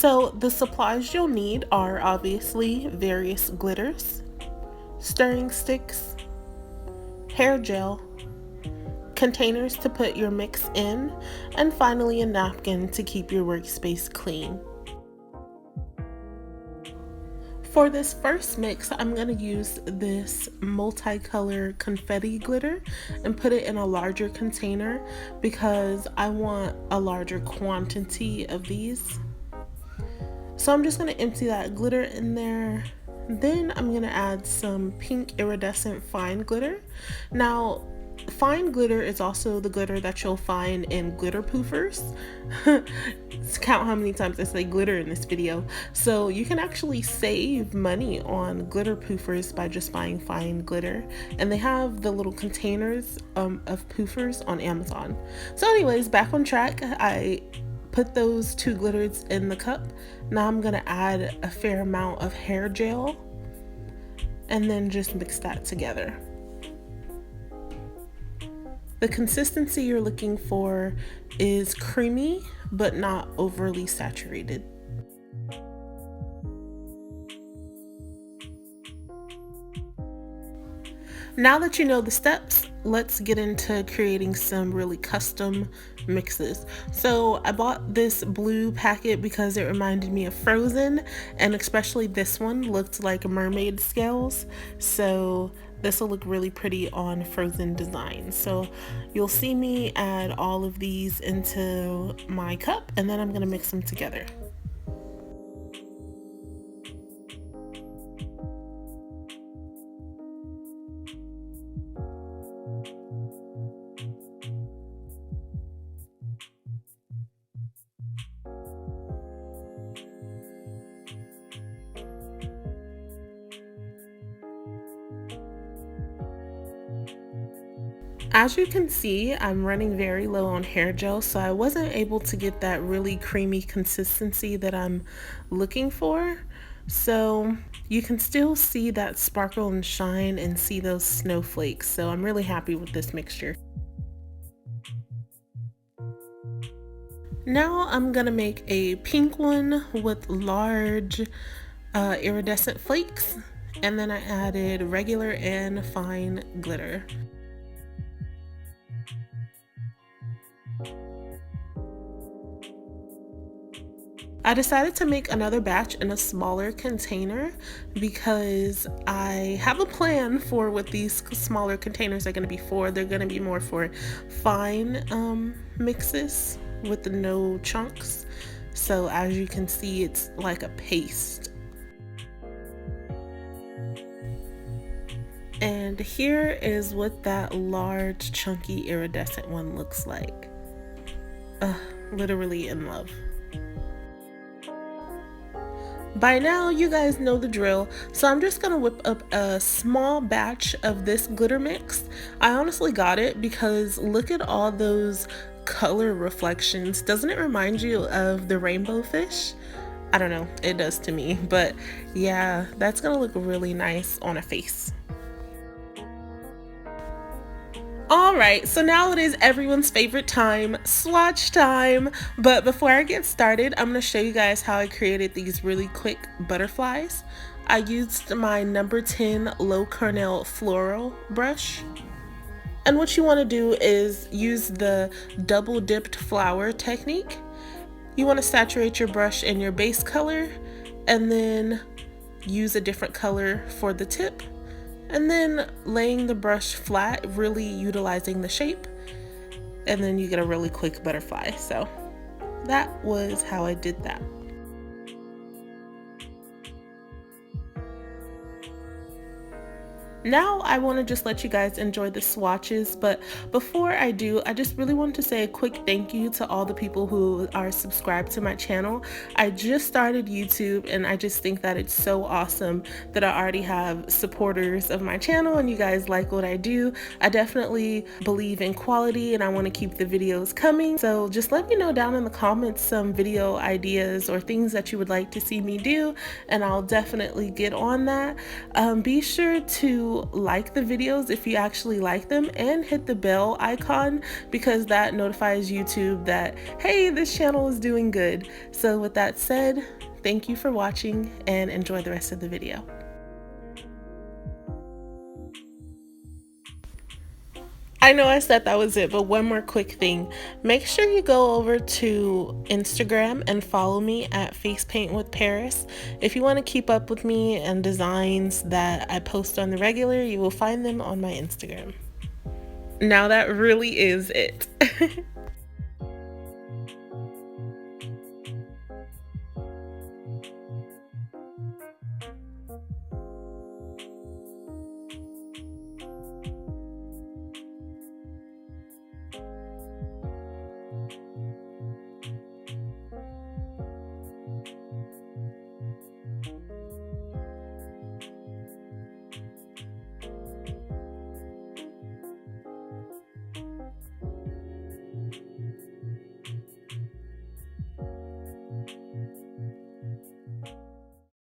So the supplies you'll need are obviously various glitters, stirring sticks, hair gel, containers to put your mix in, and finally a napkin to keep your workspace clean. For this first mix, I'm going to use this multicolor confetti glitter and put it in a larger container because I want a larger quantity of these. So I'm just going to empty that glitter in there. Then I'm going to add some pink iridescent fine glitter. Now, fine glitter is also the glitter that you'll find in glitter poofers. Count how many times I say glitter in this video. So you can actually save money on glitter poofers by just buying fine glitter, and they have the little containers of poofers on Amazon. So anyways, back on track. I put those two glitters in the cup. Now I'm gonna add a fair amount of hair gel and then just mix that together. The consistency you're looking for is creamy, but not overly saturated. Now that you know the steps, let's get into creating some really custom mixes. So I bought this blue packet because it reminded me of Frozen, and especially this one looked like mermaid scales. So this will look really pretty on Frozen designs. So you'll see me add all of these into my cup, and then I'm gonna mix them together. As you can see, I'm running very low on hair gel, so I wasn't able to get that really creamy consistency that I'm looking for. So you can still see that sparkle and shine and see those snowflakes. So I'm really happy with this mixture. Now I'm gonna make a pink one with large iridescent flakes, and then I added regular and fine glitter. I decided to make another batch in a smaller container because I have a plan for what these smaller containers are going to be for. They're going to be more for fine mixes with no chunks. So as you can see, it's like a paste. And here is what that large chunky iridescent one looks like. Literally in love. By now, you guys know the drill, so I'm just gonna whip up a small batch of this glitter mix. I honestly got it because look at all those color reflections. Doesn't it remind you of the rainbow fish? I don't know, it does to me, but yeah, that's gonna look really nice on a face. Alright, so now it is everyone's favorite time, swatch time. But before I get started, I'm going to show you guys how I created these really quick butterflies. I used my number 10 low Corneille floral brush. And what you want to do is use the double dipped flower technique. You want to saturate your brush in your base color and then use a different color for the tip. And then laying the brush flat, really utilizing the shape, and then you get a really quick butterfly. So that was how I did that. Now I want to just let you guys enjoy the swatches, but before I do, I just really want to say a quick thank you to all the people who are subscribed to my channel. I just started YouTube and I just think that it's so awesome that I already have supporters of my channel and you guys like what I do. I definitely believe in quality and I want to keep the videos coming. So just let me know down in the comments some video ideas or things that you would like to see me do, and I'll definitely get on that. Be sure to to like the videos if you actually like them, and hit the bell icon because that notifies YouTube that, hey, this channel is doing good. So with that said, thank you for watching and enjoy the rest of the video. I know I said that was it, but one more quick thing. Make sure you go over to Instagram and follow me at Face Paint with Paris. If you want to keep up with me and designs that I post on the regular, you will find them on my Instagram. Now that really is it.